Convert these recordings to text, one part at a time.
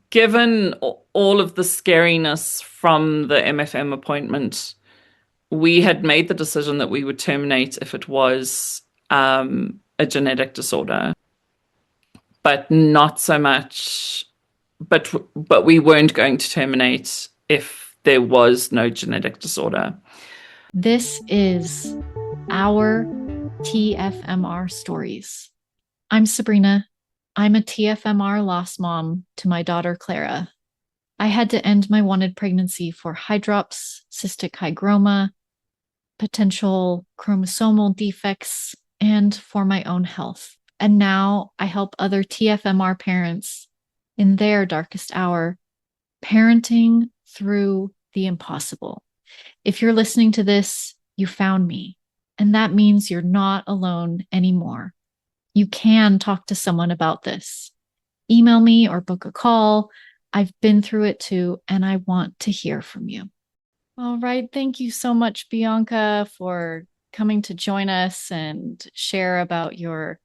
given all of the scariness from the MFM appointment, we had made the decision that we would terminate if it was a genetic disorder, but not so much. But we weren't going to terminate if there was no genetic disorder. This is our TFMR stories. I'm Sabrina. I'm a TFMR lost mom to my daughter Clara. I had to end my wanted pregnancy for hydrops, cystic hygroma, potential chromosomal defects, and for my own health. And now I help other TFMR parents in their darkest hour, parenting through the impossible. If you're listening to this, you found me, and that means you're not alone anymore. You can talk to someone about this. Email me or book a call. I've been through it too, and I want to hear from you. All right. Thank you so much, Bianca, for coming to join us and share about your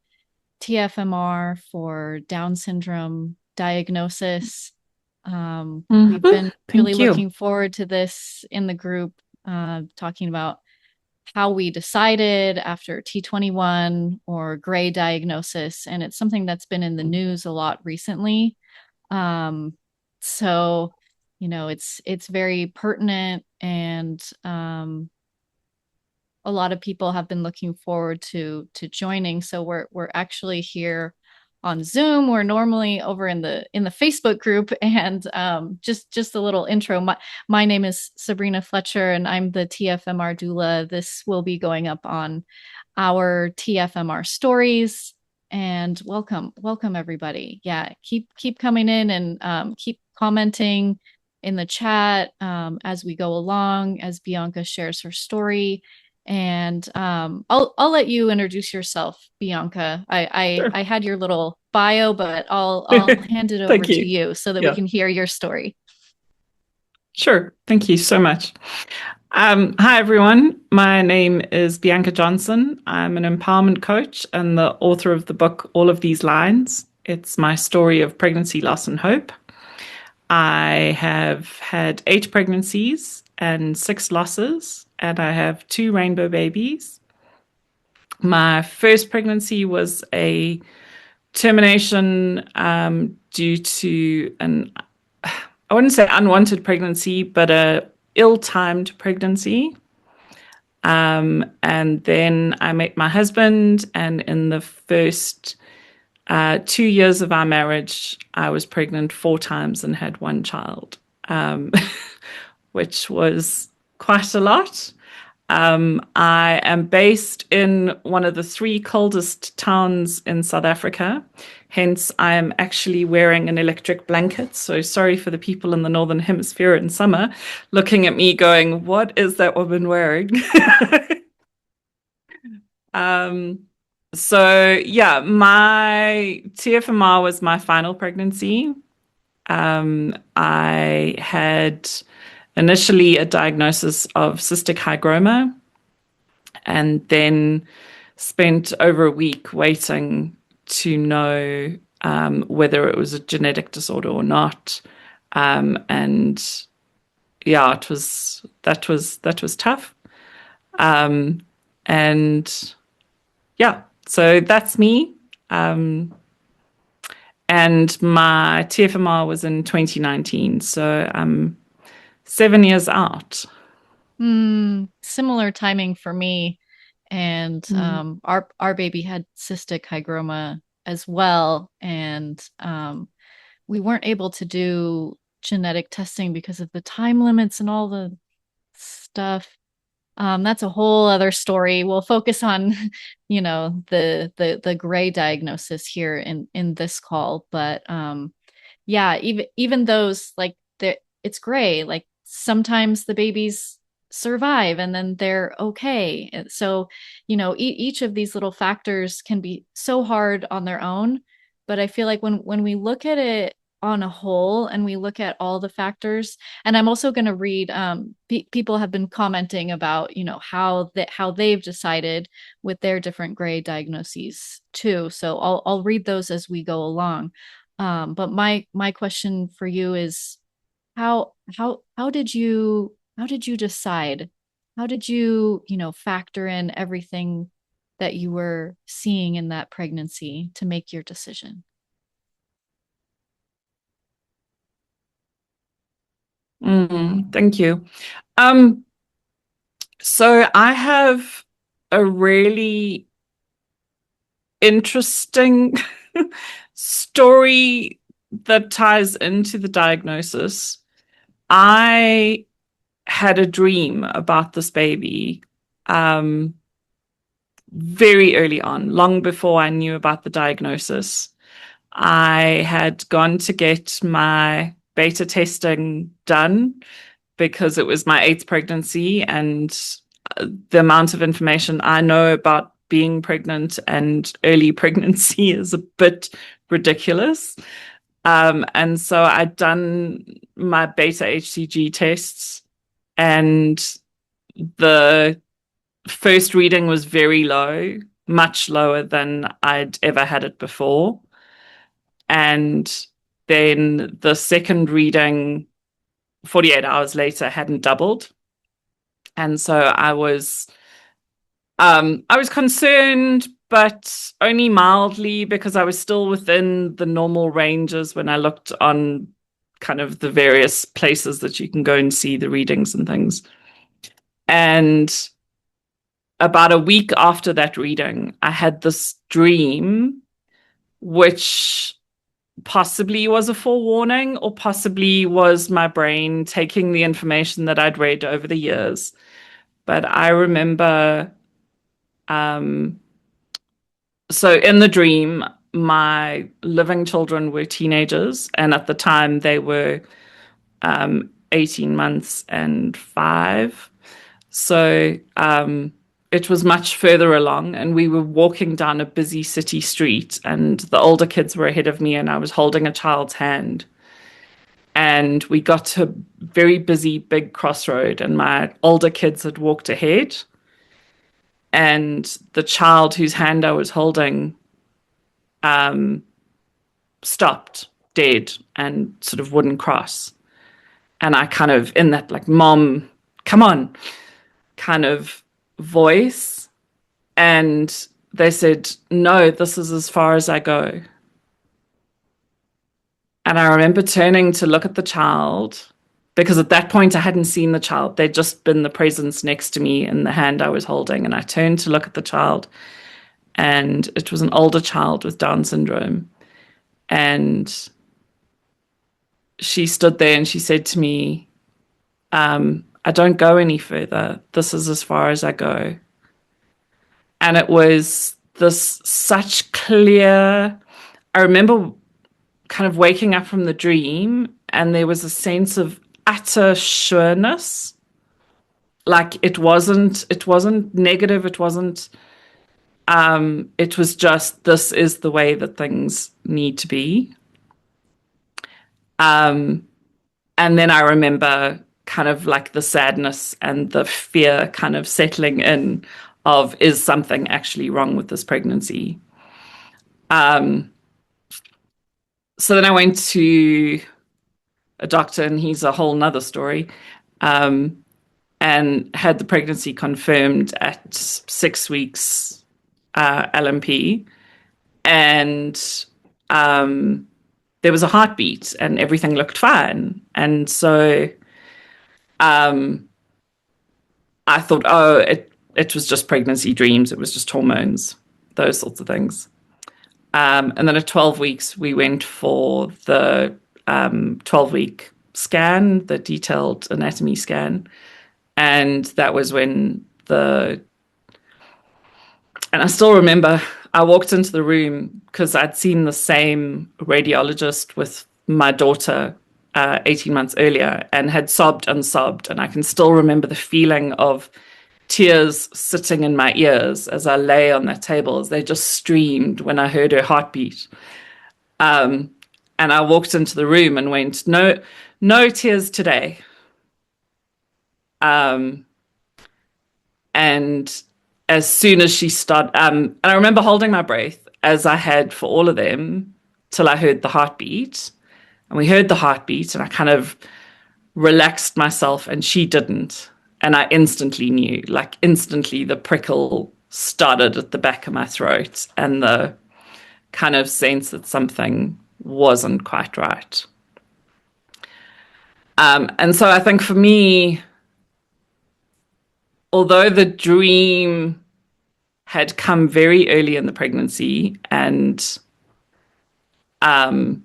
TFMR for Down syndrome diagnosis. We've been really Thank you. looking forward to this in the group, talking about how we decided after T21 or gray diagnosis. And it's something that's been in the news a lot recently. So, it's very pertinent, and a lot of people have been looking forward to joining. So we're actually here on Zoom. We're normally over in the Facebook group, and just a little intro. My name is Sabrina Fletcher, and I'm the TFMR doula. This will be going up on our TFMR stories. And welcome everybody. Yeah, keep coming in, and keep commenting in the chat as we go along, as Bianca shares her story. And I'll let you introduce yourself, Bianca. Sure. I had your little bio, but I'll hand it over Thank to you. you so that we Yeah, can hear your story. sure. Thank you so much. Hi, everyone. My name is Bianca Johnson. I'm an empowerment coach and the author of the book, All of These Lines. It's my story of pregnancy, loss, and hope. I have had 8 pregnancies and 6 losses, and I have 2 rainbow babies. My first pregnancy was a termination due to I wouldn't say unwanted pregnancy, but a ill-timed pregnancy. And then I met my husband, and in the first 2 years of our marriage, I was pregnant 4 times and had 1 child, which was quite a lot. I am based in one of the 3 coldest towns in South Africa. Hence, I am actually wearing an electric blanket. So sorry for the people in the Northern Hemisphere in summer looking at me going, what is that woman wearing? So yeah, my TFMR was my final pregnancy. I had initially a diagnosis of cystic hygroma, and then spent over a week waiting to know whether it was a genetic disorder or not. And yeah, that was tough. And yeah, so that's me. And my TFMR was in 2019, so I'm 7 years out. Similar timing for me. And our baby had cystic hygroma as well. And we weren't able to do genetic testing because of the time limits and all the stuff. That's a whole other story. We'll focus on, the gray diagnosis here in this call. But yeah, even those, like, it's gray. Like, sometimes the babies survive and then they're okay. And so, each of these little factors can be so hard on their own. But I feel like when we look at it on a whole and we look at all the factors, and I'm also going to read, people have been commenting about, how they've decided with their different gray diagnoses too. So I'll read those as we go along. But my question for you is how did you decide? How did you, factor in everything that you were seeing in that pregnancy to make your decision? Thank you. Um, so I have a really interesting story that ties into the diagnosis. I had a dream about this baby um, very early on, long before I knew about the diagnosis. I had gone to get my beta testing done because it was my eighth pregnancy, and the amount of information I know about being pregnant and early pregnancy is a bit ridiculous. And so I'd done my beta HCG tests, and the first reading was very low, much lower than I'd ever had it before. And then the second reading, 48 hours later, hadn't doubled. And so I was concerned, but only mildly, because I was still within the normal ranges when I looked on kind of the various places that you can go and see the readings and things. And about a week after that reading, I had this dream, which possibly was a forewarning, or possibly was my brain taking the information that I'd read over the years. But I remember, um, so in the dream, my living children were teenagers, and at the time they were 18 months and 5. So it was much further along, and we were walking down a busy city street, and the older kids were ahead of me, and I was holding a child's hand. And we got to a very busy, big crossroad, and my older kids had walked ahead. And the child whose hand I was holding um, stopped dead and sort of wouldn't cross. And I kind of, in that like, Mom, come on, kind of voice. And they said, no, this is as far as I go. And I remember turning to look at the child, because at that point I hadn't seen the child. They'd just been the presence next to me in the hand I was holding. And I turned to look at the child, and it was an older child with Down syndrome. And she stood there and she said to me, I don't go any further. This is as far as I go. And it was this such clear, I remember kind of waking up from the dream, and there was a sense of utter sureness. Like it wasn't negative. It was just, this is the way that things need to be. Um, and then I remember kind of like the sadness and the fear kind of settling in of, is something actually wrong with this pregnancy? Um, so then I went to a doctor, and he's a whole nother story, um, and had the pregnancy confirmed at 6 weeks LMP. And there was a heartbeat, and everything looked fine. And so I thought, oh, it was just pregnancy dreams. It was just hormones, those sorts of things. And then at 12 weeks, we went for the 12-week scan, the detailed anatomy scan. And that was when and I still remember, I walked into the room because I'd seen the same radiologist with my daughter 18 months earlier, and had sobbed and sobbed. And I can still remember the feeling of tears sitting in my ears as I lay on that table, as they just streamed when I heard her heartbeat. And I walked into the room and went, no, no tears today. And as soon as she started, and I remember holding my breath, as I had for all of them, till I heard the heartbeat. And we heard the heartbeat, and I kind of relaxed myself, and she didn't. And I instantly knew, like instantly, the prickle started at the back of my throat and the kind of sense that something wasn't quite right. And so I think for me, although the dream had come very early in the pregnancy and um,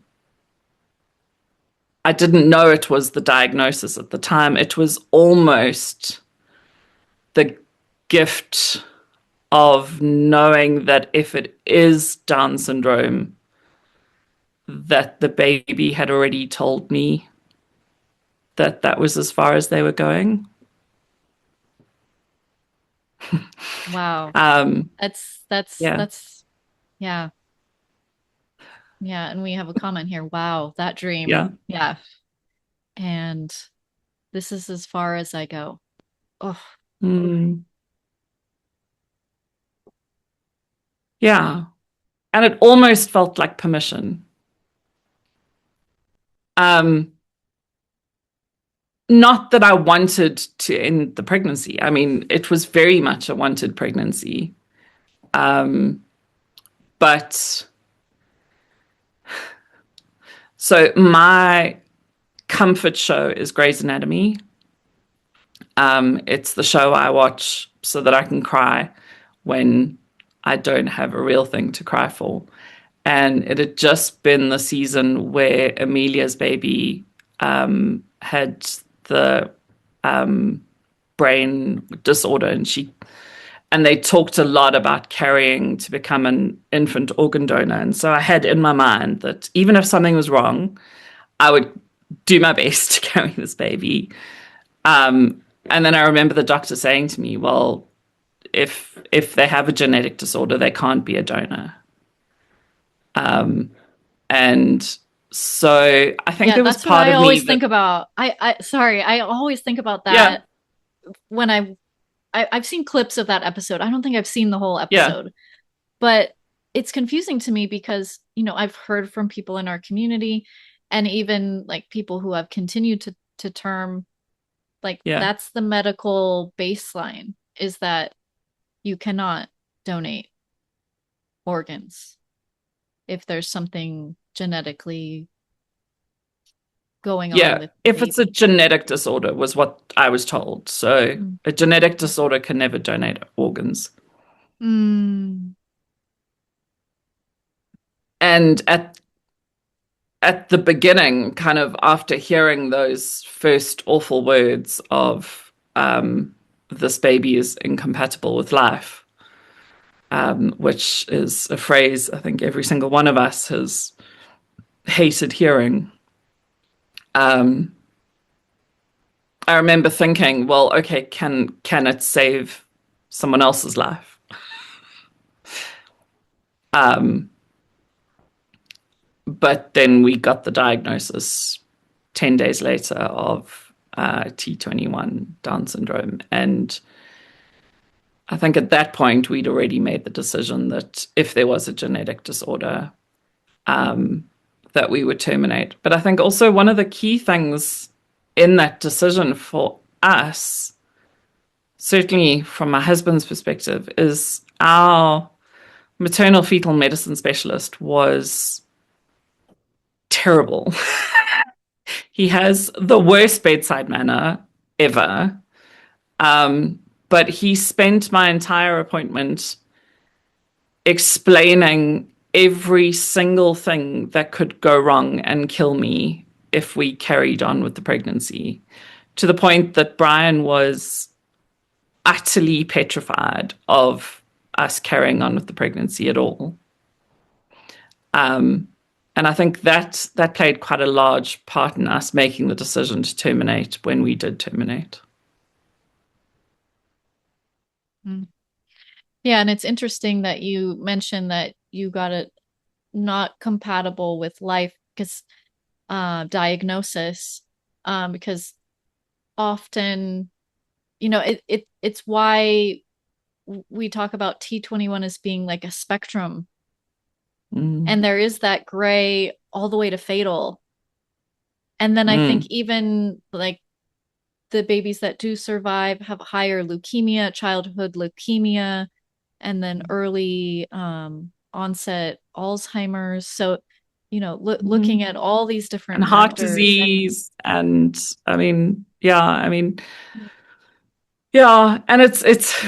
I didn't know it was the diagnosis at the time, it was almost the gift of knowing that if it is Down syndrome, that the baby had already told me that that was as far as they were going. Wow. Um, That's yeah, that's yeah. Yeah, and we have a comment here. Wow, that dream. yeah, Yeah. And this is as far as I go. Oh, mm, yeah. And it almost felt like permission. Um, Not that I wanted to end the pregnancy. I mean, it was very much a wanted pregnancy. Um, but so my comfort show is Grey's Anatomy. It's the show I watch so that I can cry when I don't have a real thing to cry for. And it had just been the season where Amelia's baby had the brain disorder, and they talked a lot about carrying to become an infant organ donor. And so I had in my mind that even if something was wrong, I would do my best to carry this baby. And then I remember the doctor saying to me, "Well, if they have a genetic disorder, they can't be a donor." And so I think yeah, there was that's what part I of me always that, think about. I sorry, I always think about yeah, that when I've seen clips of that episode. I don't think I've seen the whole yeah, episode, but it's confusing to me because, I've heard from people in our community and even like people who have continued to term like yeah, that's the medical baseline is that you cannot donate organs if there's something genetically going on yeah. with the If it's a baby. genetic disorder, was what I was told. So Mm. a genetic disorder can never donate organs. Mm. And at the beginning, kind of after hearing those first awful words of this baby is incompatible with life, which is a phrase I think every single one of us has hated hearing. Um, I remember thinking, well, okay, can it save someone else's life? Um, but then we got the diagnosis 10 days later of T21 Down syndrome. And I think at that point, we'd already made the decision that if there was a genetic disorder, that we would terminate. But I think also one of the key things in that decision for us, certainly from my husband's perspective, is our maternal fetal medicine specialist was terrible. He has the worst bedside manner ever. But he spent my entire appointment explaining every single thing that could go wrong and kill me if we carried on with the pregnancy, to the point that Brian was utterly petrified of us carrying on with the pregnancy at all. And I think that played quite a large part in us making the decision to terminate when we did terminate. Mm. Yeah, and it's interesting that you mentioned that you got it not compatible with life because diagnosis because often it's why we talk about T21 as being like a spectrum Mm. And there is that gray all the way to fatal. And then I think Mm. even like the babies that do survive have higher leukemia, childhood leukemia, and then early onset Alzheimer's. So, looking Mm. at all these And different heart factors. disease, and yeah, and it's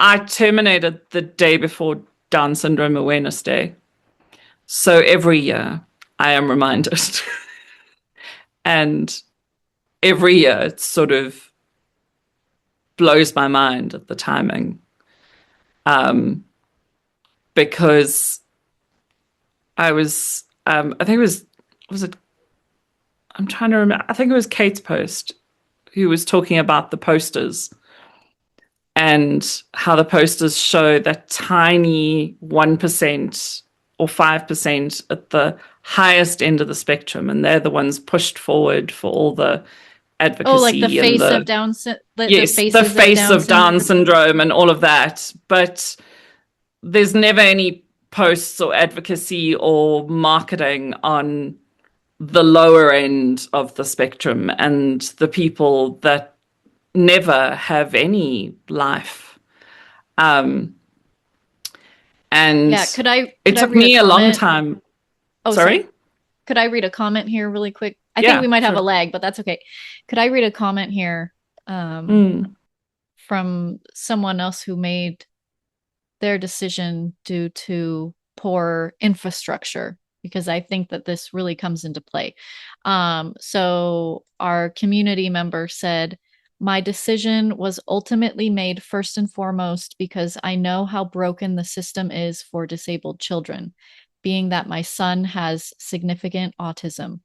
I terminated the day before Down Syndrome Awareness Day. So every year I am reminded. And every year it sort of blows my mind at the timing. Um, because I think was it, I'm trying to remember, I think it was Kate's post who was talking about the posters and how the posters show that tiny 1% or 5% at the highest end of the spectrum. And they're the ones pushed forward for all the Oh, like the advocacy and face of the, the yes, the faces of face Down of Down syndrome. syndrome and all of that. But there's never any posts or advocacy or marketing on the lower end of the spectrum and the people that never have any life. Um, Yeah, and could it I took read a me a long comment? time. Oh, sorry. Sorry? Could I read a comment here really quick? I think Yeah, we might have a sure. lag, but that's okay. Could I read a comment here um, Mm. from someone else who made their decision due to poor infrastructure? Because I think that this really comes into play. So our community member said, my decision was ultimately made first and foremost because I know how broken the system is for disabled children, being that my son has significant autism.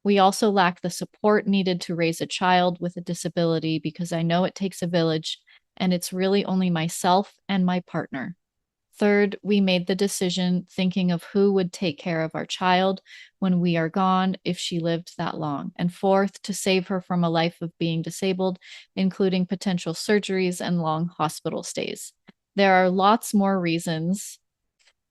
We also lack the support needed to raise a child with a disability because I know it takes a village and it's really only myself and my partner. Third, we made the decision thinking of who would take care of our child when we are gone if she lived that long. And fourth, to save her from a life of being disabled, including potential surgeries and long hospital stays. There are lots more reasons,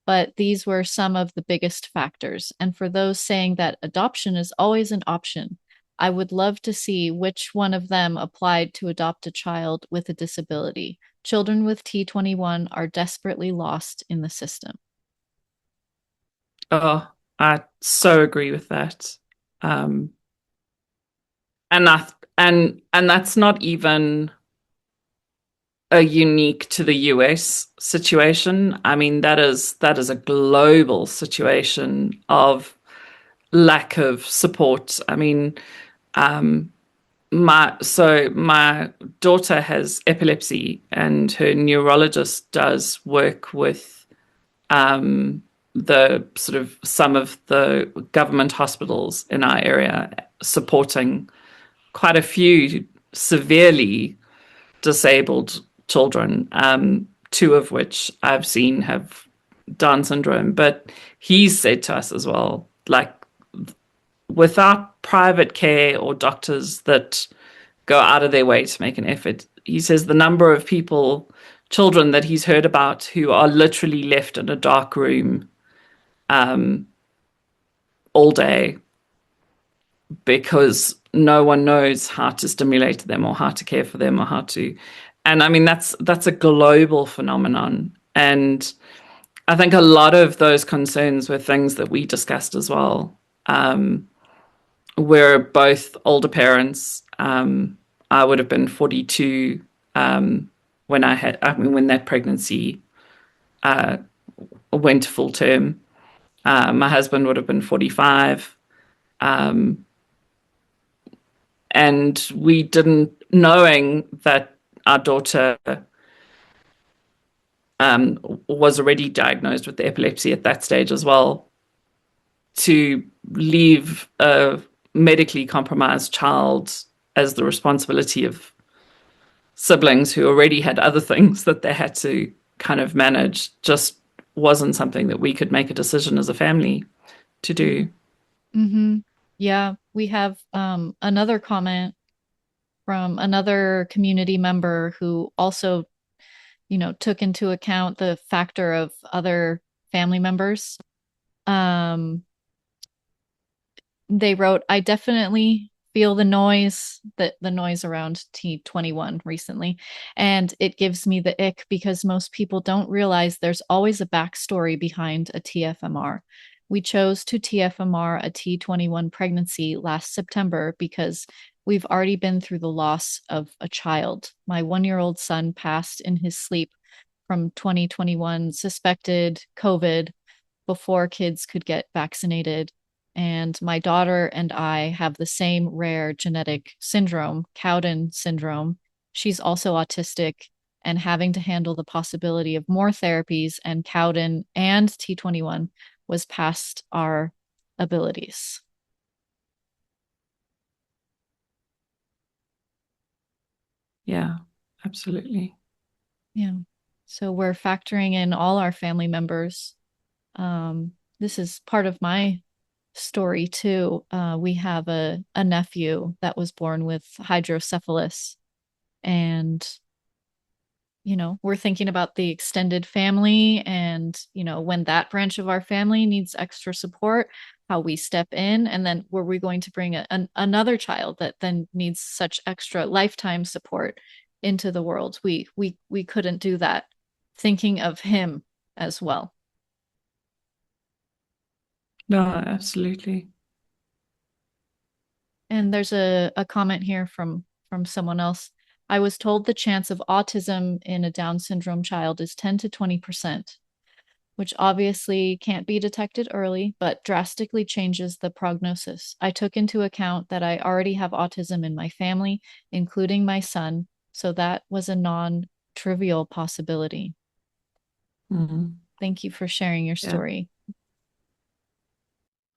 but these were some of the biggest factors. And for those saying that adoption is always an option, I would love to see which one of them applied to adopt a child with a disability. Children with T21 are desperately lost in the system. Oh, I so agree with that. Um, and that and that's not even a unique to the US situation. I mean, that is a global situation of lack of support. I mean, um, my daughter has epilepsy, and her neurologist does work with um, the sort of some of the government hospitals in our area, supporting quite a few severely disabled children, two of which I've seen have Down syndrome. But he's said to us as well, like, without private care or doctors that go out of their way to make an effort, he says the number of people, children that he's heard about who are literally left in a dark room um, all day because no one knows how to stimulate them or how to care for them or how to. And I mean, that's a global phenomenon. And I think a lot of those concerns were things that we discussed as well. We're both older parents. I would have been 42 when that pregnancy went to full term. My husband would have been 45. Um, and we didn't, knowing that our daughter was already diagnosed with epilepsy at that stage as well, to leave a medically compromised child as the responsibility of siblings who already had other things that they had to kind of manage just wasn't something that we could make a decision as a family to do. Mm-hmm. Yeah, we have another comment from another community member who also, took into account the factor of other family members. Um, they wrote, I definitely feel the noise around T21 recently, and it gives me the ick because most people don't realize there's always a backstory behind a TFMR. We chose to TFMR a T21 pregnancy last September because we've already been through the loss of a child. My 1-year-old son passed in his sleep from 2021, suspected COVID before kids could get vaccinated. And my daughter and I have the same rare genetic syndrome, Cowden syndrome. She's also autistic and having to handle the possibility of more therapies, and Cowden and T21 was past our abilities. Yeah, absolutely. Yeah. So we're factoring in all our family members. This is part of my story too. We have a nephew that was born with hydrocephalus, and we're thinking about the extended family, and when that branch of our family needs extra support, how we step in, and then were we going to bring another child that then needs such extra lifetime support into the world. We couldn't do that, thinking of him as well. No, absolutely. And there's a comment here from someone else. I was told the chance of autism in a Down syndrome child is 10 to 20%, which obviously can't be detected early, but drastically changes the prognosis. I took into account that I already have autism in my family, including my son, so that was a non-trivial possibility. Mm-hmm. Thank you for sharing your Yeah. story.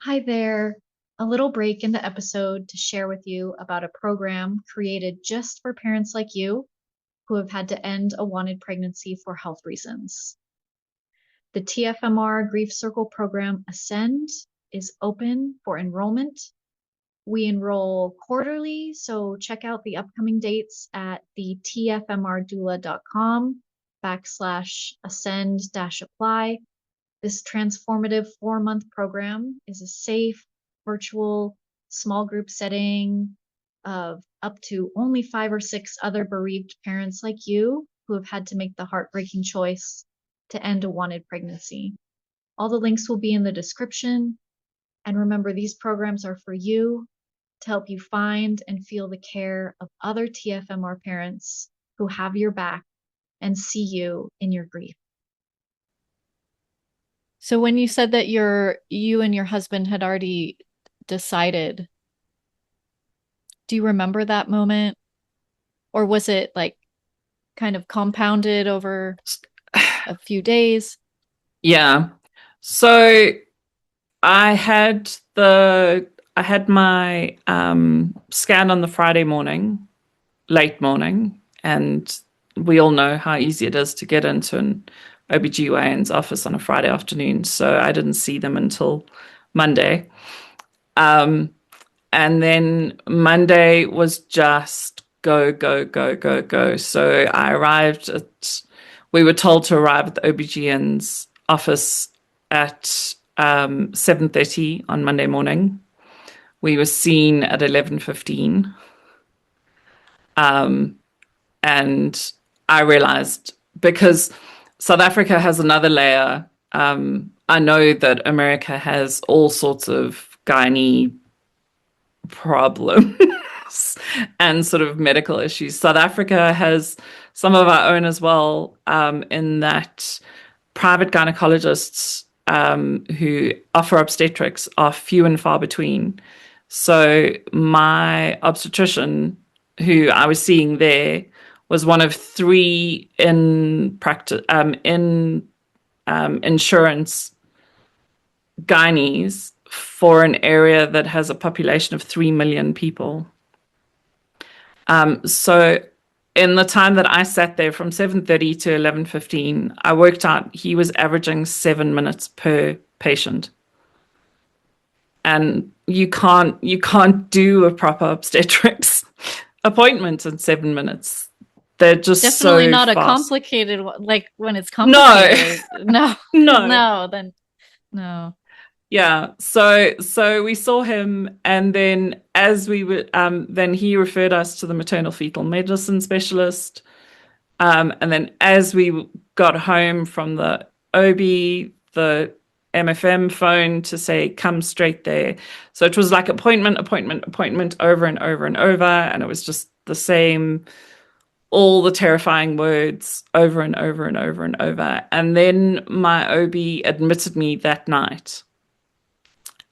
Hi there. A little break in the episode to share with you about a program created just for parents like you who have had to end a wanted pregnancy for health reasons. The TFMR Grief Circle program Ascend is open for enrollment. We enroll quarterly, so check out the upcoming dates at the tfmrdoula.com/ascend-apply. This transformative 4-month program is a safe, virtual, small group setting of up to only 5 or 6 other bereaved parents like you who have had to make the heartbreaking choice to end a wanted pregnancy. All the links will be in the description. And remember, these programs are for you to help you find and feel the care of other TFMR parents who have your back and see you in your grief. So when you said that you and your husband had already decided, do you remember that moment? Or was it like kind of compounded over a few days? Yeah. So I had the I had my scan on the Friday morning, late morning, and we all know how easy it is to get into an OBGYN's office on a Friday afternoon. So I didn't see them until Monday. Um, and then Monday was just go, go, go, go, go. So we were told to arrive at the OBGYN's office at 7:30 on Monday morning. We were seen at 11:15. And I realized, because South Africa has another layer. I know that America has all sorts of gynae problems and sort of medical issues. South Africa has some of our own as well, in that private gynecologists who offer obstetrics are few and far between. So my obstetrician, who I was seeing there, was one of 3 in practice in insurance gynaes for an area that has a population of 3 million people. So in the time that I sat there from 7:30 to 11:15, I worked out he was averaging 7 minutes per patient. And you can't do a proper obstetrics appointment in 7 minutes. They're just Definitely so not a fast. complicated one. Like when it's No, complicated. No, no. no, then no. Yeah. So we saw him, and then as we were then he referred us to the maternal fetal medicine specialist. And then as we got home from the OB, the MFM phone to say, come straight there. So it was like appointment, appointment, appointment over and over and over. And it was just the same, all the terrifying words over and over and over and over. And then my OB admitted me that night.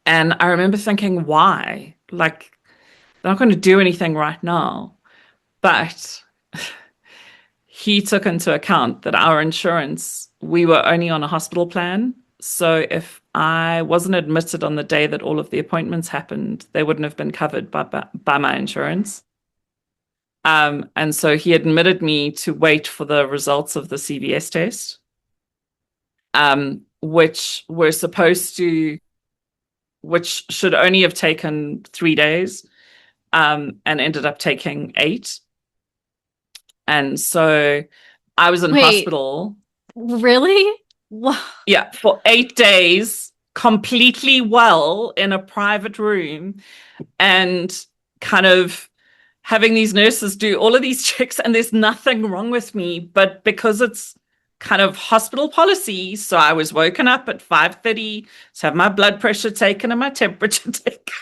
And I remember thinking, why? Like, they're not going to do anything right now. But he took into account that our insurance, we were only on a hospital plan. So if I wasn't admitted on the day that all of the appointments happened, they wouldn't have been covered by my insurance. And so he admitted me to wait for the results of the CVS test, which were supposed to, which should only have taken 3 days, and ended up taking 8. And so I was in Wait, hospital. really? Wow. Yeah, for 8 days, completely well in a private room, and kind of having these nurses do all of these checks, and there's nothing wrong with me, but because it's kind of hospital policy, so I was woken up at 5:30 to have my blood pressure taken and my temperature taken.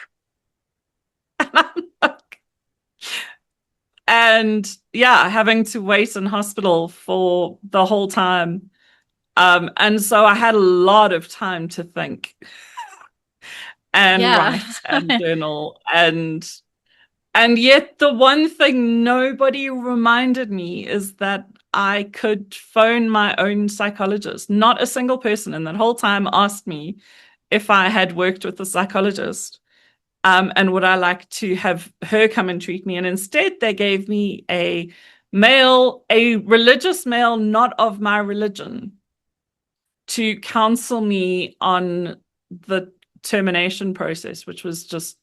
And yeah, having to wait in hospital for the whole time. And so I had a lot of time to think and Yeah. write and journal, and yet the one thing nobody reminded me is that I could phone my own psychologist. Not a single person in that whole time asked me if I had worked with a psychologist, and would I like to have her come and treat me. And instead they gave me a religious male not of my religion to counsel me on the termination process, which was just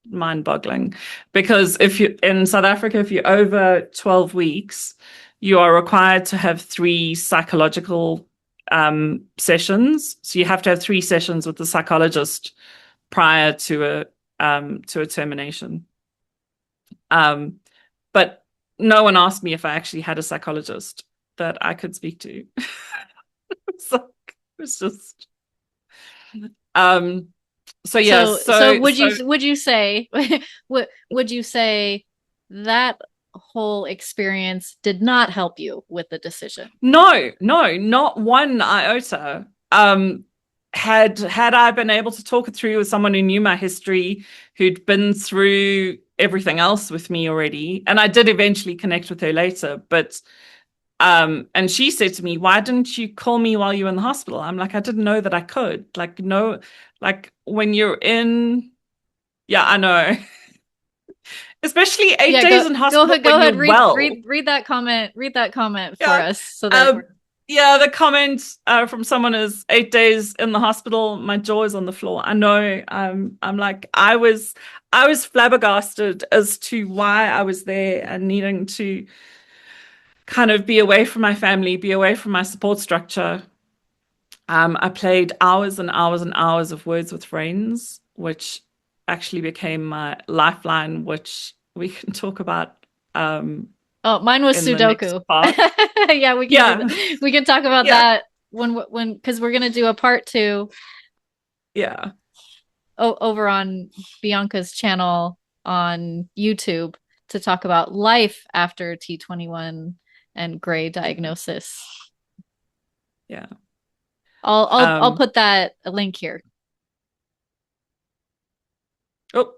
mind-boggling. Because if you in South Africa, if you're over 12 weeks, you are required to have 3 psychological sessions. So you have to have 3 sessions with the psychologist prior to a termination. But no one asked me if I actually had a psychologist that I could speak to. So it's just um so yeah, So so would you say would you say that whole experience did not help you with the decision? no, no, not one iota. Had I been able to talk it through with someone who knew my history, who'd been through everything else with me already, and I did eventually connect with her later, but and she said to me, why didn't you call me while you were in the hospital? I'm like, I didn't know that I could. Like, no, like when you're in, yeah, I know. Especially eight Yeah, days in hospital go when you're ahead, well. read that comment for Yeah. us so that Um, yeah, the comment from someone is 8 days in the hospital. My jaw is on the floor. I know. I'm like, I was flabbergasted as to why I was there and needing to kind of be away from my family, be away from my support structure. I played hours and hours and hours of Words with Friends, which actually became my lifeline, which we can talk about oh, mine was in the next Sudoku. part. Yeah, we can do Yeah, that. We can talk about yeah, that when because we're gonna do a part two yeah, over on Bianca's channel on YouTube to talk about life after T21 and gray diagnosis. yeah. I'll Um, put that a link here. oh,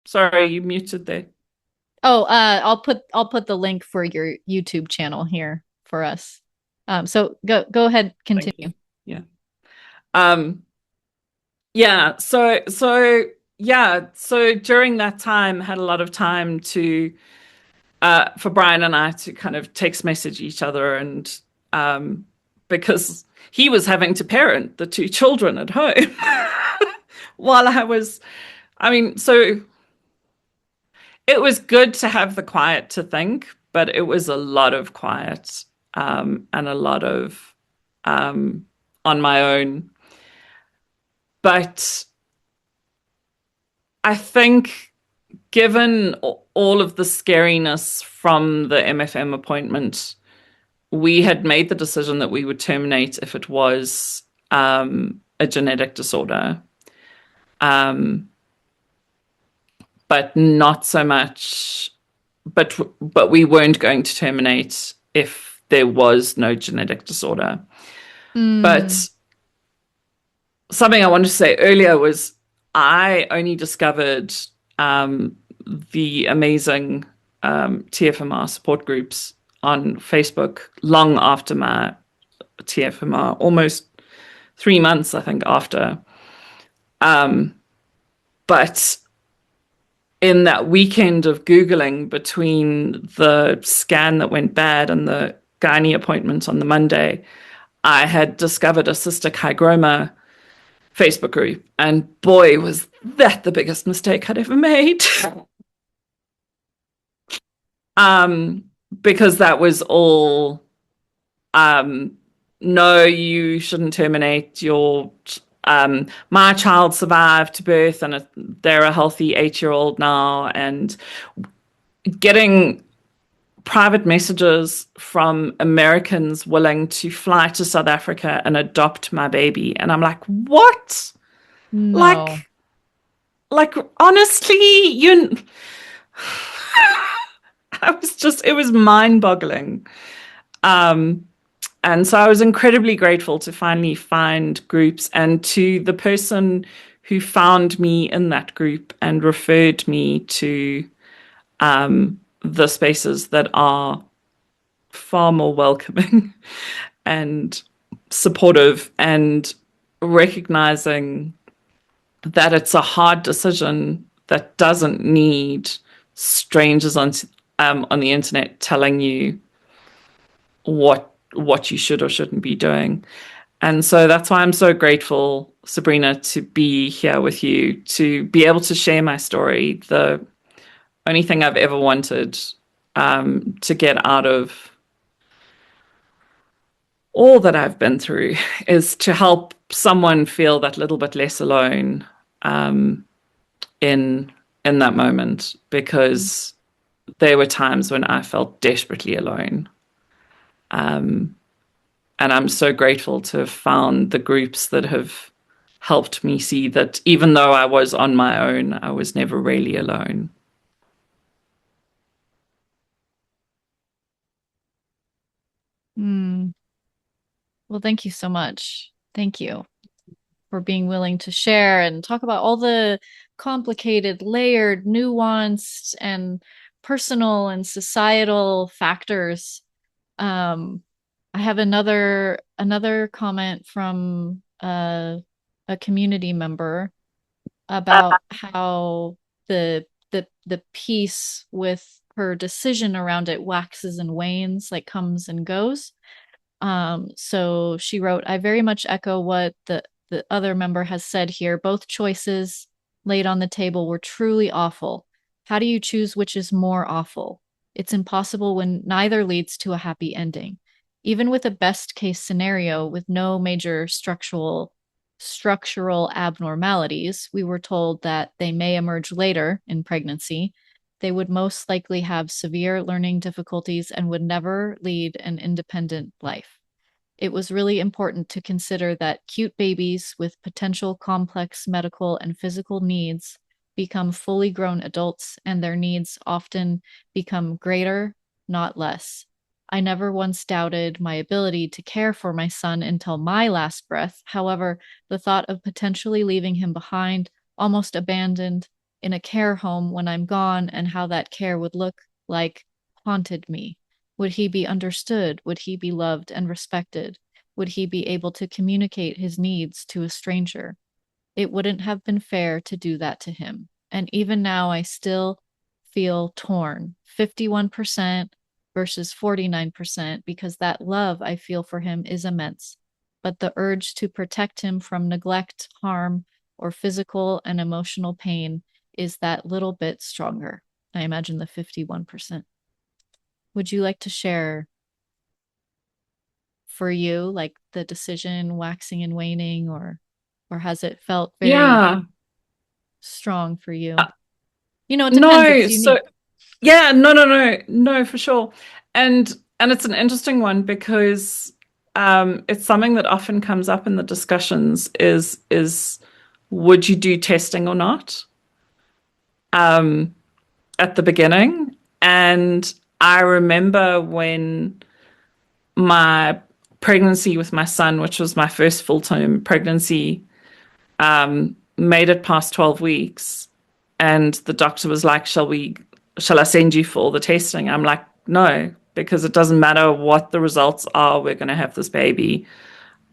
sorry, you muted there. Oh, I'll put the link for your YouTube channel here for us. So go ahead, Thank continue. you. Yeah. Um, yeah. So during that time, had a lot of time to for Brian and I to kind of text message each other, and because he was having to parent the 2 children at home while I mean, so it was good to have the quiet to think, but it was a lot of quiet and a lot of on my own. But I think, given all of the scariness from the MFM appointment, we had made the decision that we would terminate if it was a genetic disorder, um, but not so much. But we weren't going to terminate if there was no genetic disorder. Mm. But something I wanted to say earlier was I only discovered the amazing TFMR support groups on Facebook long after my TFMR, almost 3 months, I think, after. Um, but in that weekend of Googling between the scan that went bad and the gynae appointment on the Monday, I had discovered a cystic hygroma Facebook group. And boy, was that the biggest mistake I'd ever made. um, because that was all um, no, you shouldn't terminate your. My child survived birth and they're a healthy 8 year old now. And getting private messages from Americans willing to fly to South Africa and adopt my baby. And I'm like, what? No. Like, like honestly, you. It was mind boggling. Um, And so I was incredibly grateful to finally find groups, and to the person who found me in that group and referred me to the spaces that are far more welcoming and supportive, and recognizing that it's a hard decision that doesn't need strangers on the internet telling you what you should or shouldn't be doing. And so that's why I'm so grateful, Sabrina, to be here with you, to be able to share my story. The only thing I've ever wanted to get out of all that I've been through is to help someone feel that little bit less alone um, in in that moment, because there were times when I felt desperately alone. Um, And I'm so grateful to have found the groups that have helped me see that even though I was on my own, I was never really alone. Mm. Well, thank you so much. Thank you for being willing to share and talk about all the complicated, layered, nuanced, and personal and societal factors. Um, I have another comment from a community member about how the piece with her decision around it waxes and wanes, like comes and goes. So she wrote, I very much echo what the other member has said here. Both choices laid on the table were truly awful. How do you choose which is more awful? It's impossible when neither leads to a happy ending. Even with a best case scenario with no major structural abnormalities, we were told that they may emerge later in pregnancy. They would most likely have severe learning difficulties and would never lead an independent life. It was really important to consider that cute babies with potential complex medical and physical needs become fully grown adults, and their needs often become greater, not less. I never once doubted my ability to care for my son until my last breath. However, the thought of potentially leaving him behind, almost abandoned, in a care home when I'm gone, and how that care would look like, haunted me. Would he be understood? Would he be loved and respected? Would he be able to communicate his needs to a stranger? It wouldn't have been fair to do that to him. And even now, I still feel torn, 51% versus 49%, because that love I feel for him is immense. But the urge to protect him from neglect, harm, or physical and emotional pain is that little bit stronger. I imagine the 51%. Would you like to share for you, like the decision waxing and waning, or has it felt very Yeah. strong for Uh, you? You know, it depends. no, It's so unique. yeah, no, for sure. And it's an interesting one because it's something that often comes up in the discussions is would you do testing or not um, at the beginning? And I remember when my pregnancy with my son, which was my first full-term pregnancy, made it past 12 weeks. And the doctor was like, shall I send you for all the testing? I'm like, no, because it doesn't matter what the results are. We're going to have this baby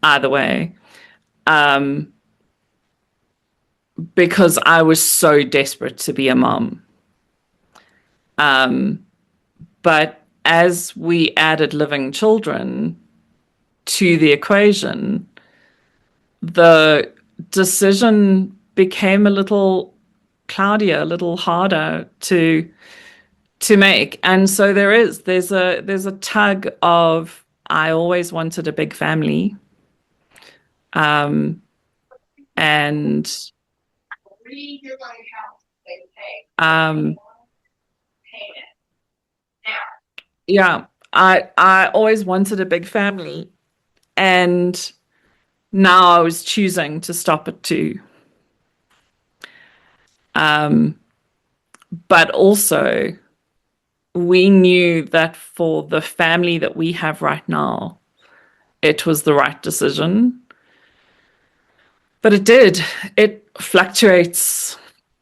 either way. Um, because I was so desperate to be a mom. But as we added living children to the equation, the decision became a little cloudier, a little harder to make. And so there's a tug of I always wanted a big family. Um and um yeah, I always wanted a big family, and now I was choosing to stop at two. Um but also we knew that for the family that we have right now, it was the right decision. But it did. It fluctuates.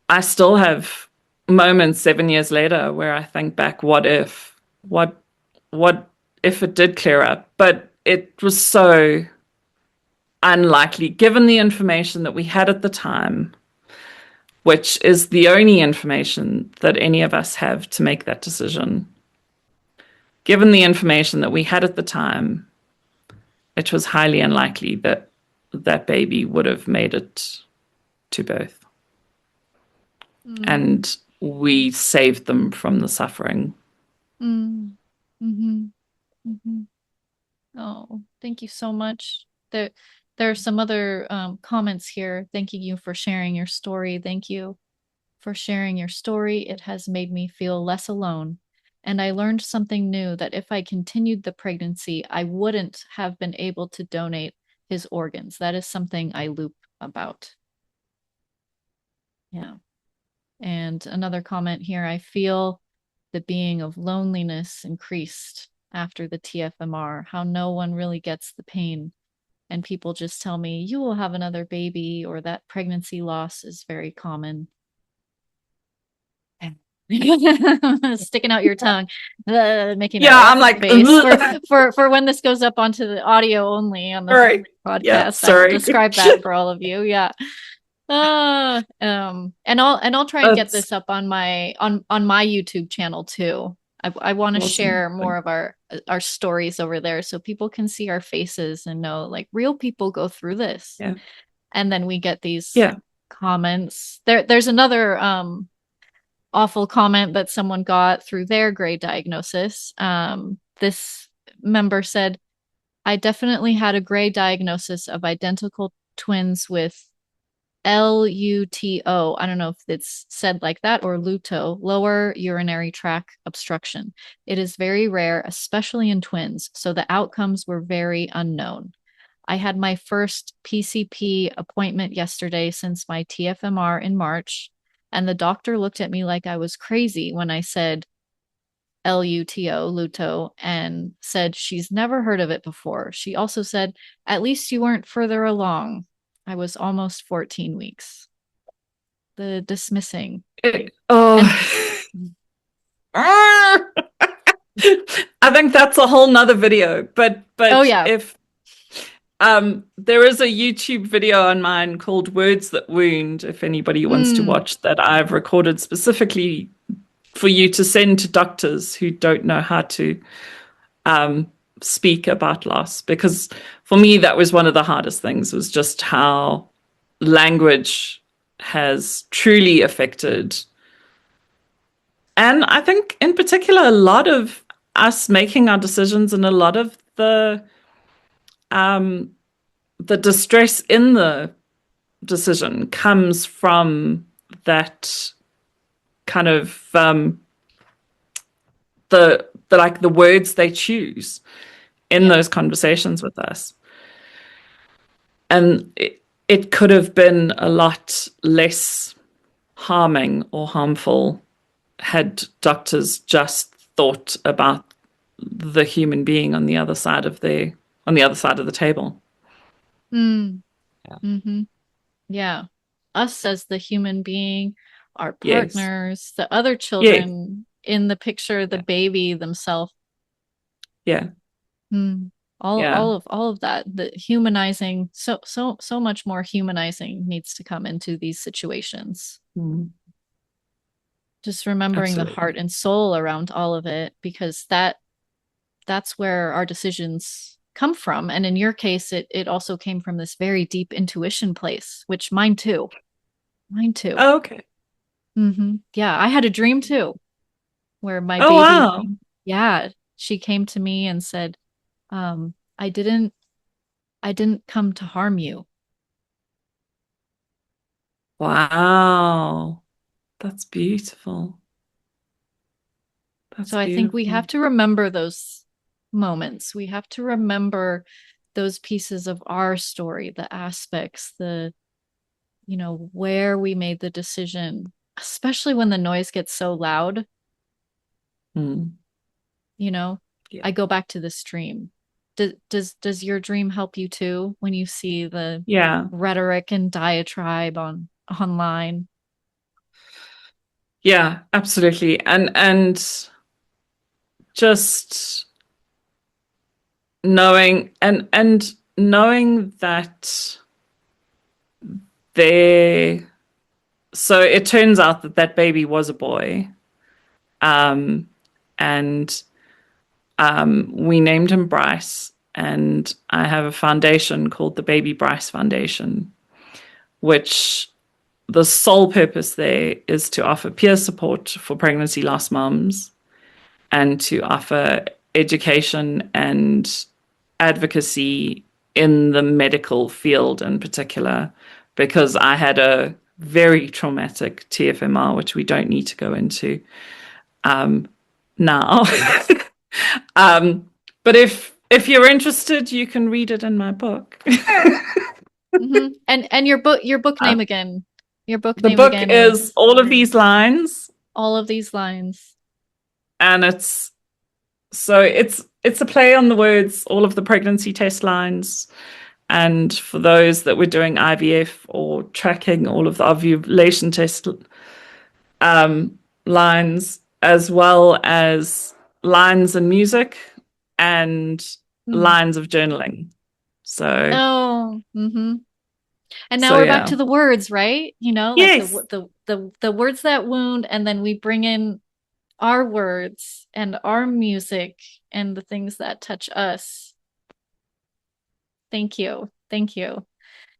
I still have moments 7 years later where I think back, what if? What if it did clear up? But it was so unlikely given the information that we had at the time, which is the only information that any of us have to make that decision. Given the information that we had at the time, it was highly unlikely that that baby would have made it to birth. Mm, And we saved them from the suffering. mm, mm-hmm, mm-hmm. Oh, thank you so much. There are some other comments here thanking you for sharing your story. Thank you for sharing your story. It has made me feel less alone. And I learned something new that if I continued the pregnancy, I wouldn't have been able to donate his organs. That is something I loop about. Yeah. And another comment here, I feel the being of loneliness increased after the TFMR, how no one really gets the pain. And people just tell me, you will have another baby, or that pregnancy loss is very common. Sticking out your tongue, making Yeah, a I'm like, face for when this goes up onto the audio only on all the right. Yeah, podcast. I will sorry. describe that for all of you. Yeah. And I'll try and get That's this up on my YouTube channel too. I want to awesome. share more of our stories over there so people can see our faces and know like real people go through this. Yeah. And then we get these Yeah. comments. There's another awful comment that someone got through their gray diagnosis. This member said, I definitely had a gray diagnosis of identical twins with LUTO. I don't know if it's said like that or LUTO, lower urinary tract obstruction. It is very rare, especially in twins, so the outcomes were very unknown. I had my first PCP appointment yesterday since my TFMR in March, and the doctor looked at me like I was crazy when I said LUTO, Luto, and said she's never heard of it before. She also said, at least you weren't further along. I was almost 14 weeks. The dismissing. Oh, And I think that's a whole nother video. But oh, but yeah. if there is a YouTube video on mine called Words That Wound, if anybody wants to Mm, watch that, I've recorded specifically for you to send to doctors who don't know how to speak about loss. Because for me, that was one of the hardest things, was just how language has truly affected, and I think in particular, a lot of us making our decisions, and a lot of um, the distress in the decision comes from that kind of the like the words they choose in Yeah. those conversations with us. And it could have been a lot less harming or harmful had doctors just thought about the human being on the other side of the table. Mm. Yeah. Mm-hmm. Yeah. Us as the human being, our Yes. partners, the other Yes. children in the picture, the Yeah. baby themselves. Yeah. Mm. Yeah. All of that, the humanizing, so much more humanizing needs to come into these situations. Mm, Just remembering the heart absolutely. and soul around all of it, because that's where our decisions come from. And in your case, it also came from this very deep intuition place, which mine too. Mine too. Oh, okay. Yeah, I had a dream too, where my Oh, baby wow. came. Yeah, she came to me and said, um, I didn't come to harm you. Wow. That's beautiful. That's So I think we have beautiful. to remember those moments. We have to remember those pieces of our story, the aspects, where we made the decision, especially when the noise gets so loud, Mm, you know. yeah. I go back to this dream. Does your dream help you too when you see the Yeah. rhetoric and diatribe online? Yeah, absolutely. And just knowing that there so it turns out that that baby was a boy. Um and we named him Bryce, and I have a foundation called the Baby Bryce Foundation, which the sole purpose there is to offer peer support for pregnancy loss moms and to offer education and advocacy in the medical field in particular, because I had a very traumatic TFMR, which we don't need to go into now. um, but if you're interested, you can read it in my book. And your book Uh, name again. Your book the name book again is is all of these lines, all of these lines. and it's a play on the words, all of the pregnancy test lines. And for those that were doing IVF or tracking all of the ovulation test lines, as well as lines in music and Mm. lines of journaling. So, Oh, and now so we're back yeah. to the words, right? Like Yes. the words that wound, and then we bring in our words and our music and the things that touch us. Thank you. Thank you.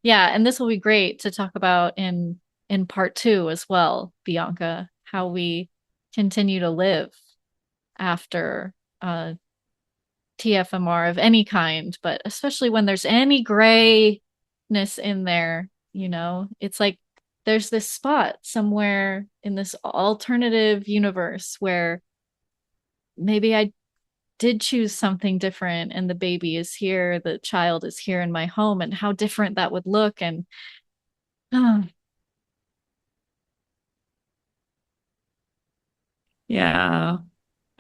Yeah, and this will be great to talk about in part 2 as well, Bianca, how we continue to live after TFMR of any kind, but especially when there's any grayness in there, it's like there's this spot somewhere in this alternative universe where maybe I did choose something different and the baby is here, the child is here in my home, and how different that would look. And uh, Yeah,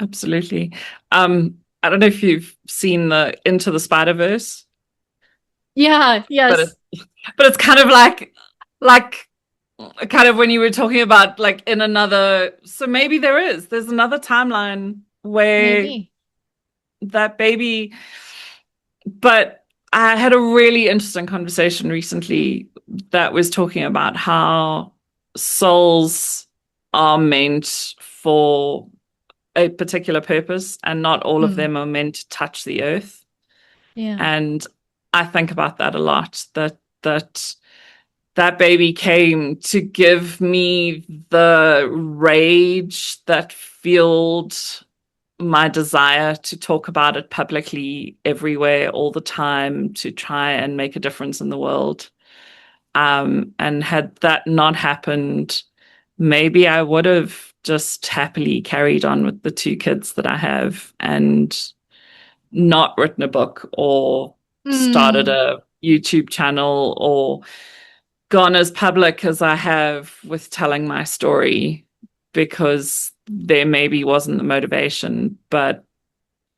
absolutely. I don't know if you've seen the Into the Spider-Verse, yeah, but yes, it's kind of like kind of when you were talking about like in another, so maybe there's another timeline where maybe. that baby. But I had a really interesting conversation recently that was talking about how souls are meant for a particular purpose, and not all of Hmm. them are meant to touch the earth. Yeah. And I think about that a lot, that baby came to give me the rage that fueled my desire to talk about it publicly everywhere all the time to try and make a difference in the world. And had that not happened, maybe I would have just happily carried on with the two kids that I have and not written a book or started Mm. a YouTube channel or gone as public as I have with telling my story because there maybe wasn't the motivation. But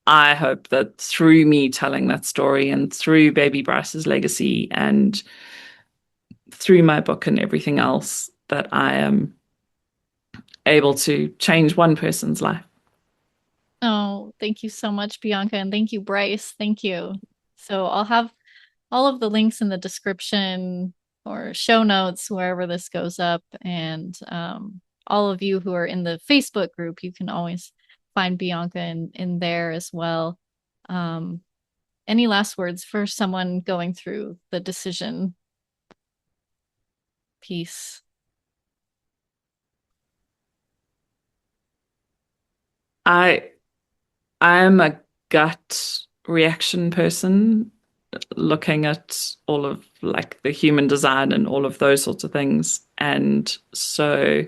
I hope that through me telling that story and through baby Bryce's legacy and through my book and everything else, that I am able to change one person's life. Oh, thank you so much, Bianca, and thank you, Bryce. Thank you. So I'll have all of the links in the description or show notes wherever this goes up. And all of you who are in the Facebook group, you can always find Bianca in there as well. Um, any last words for someone going through the decision piece? I I'm a gut reaction person looking at all of like the human design and all of those sorts of things. And so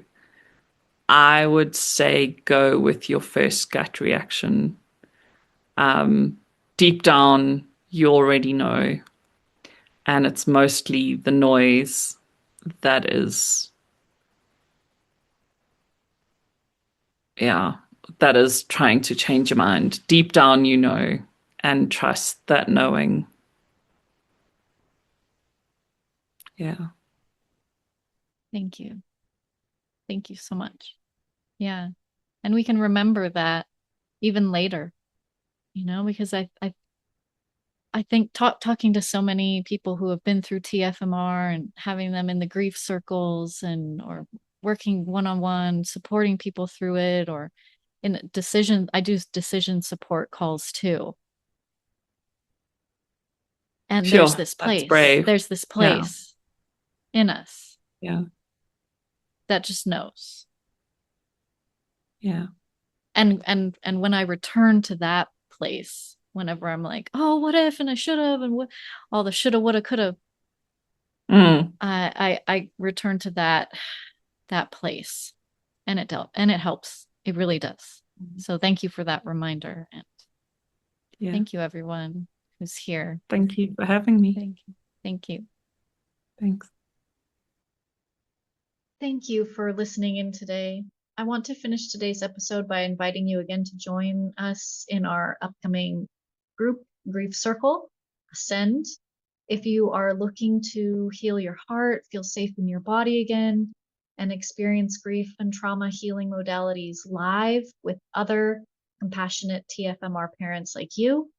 I would say go with your first gut reaction. Deep down, you already know, and it's mostly the noise that is, yeah, that is trying to change your mind. Deep down, you know, and trust that knowing. Yeah. Thank you. Thank you so much. Yeah. And we can remember that even later, because I think talking to so many people who have been through TFMR and having them in the grief circles and or working one-on-one, supporting people through it, or in decision, I do decision support calls too. And Sure. That's brave. there's this Yeah. place in us Yeah. that just knows. Yeah. And when I return to that place, whenever I'm like, oh, what if, and I should have, and what, all the shoulda, woulda, coulda, Mm. I return to that place, and it helps. It really does. So thank you for that reminder, and Yeah. thank you everyone who's here. Thank you for having me. Thank you. Thank you. Thanks. Thank you for listening in today. I want to finish today's episode by inviting you again to join us in our upcoming group grief circle, Ascend. If you are looking to heal your heart, feel safe in your body again, and experience grief and trauma healing modalities live with other compassionate TFMR parents like you,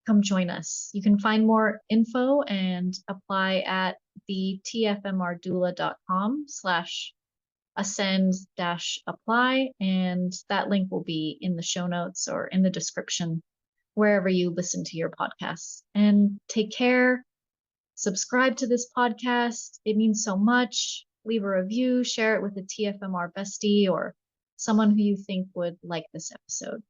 come join us. You can find more info and apply at the tfmrdoula.com/ascend-apply, and that link will be in the show notes or in the description wherever you listen to your podcasts. And take care. Subscribe to this podcast. It means so much. Leave a review, share it with a TFMR bestie or someone who you think would like this episode.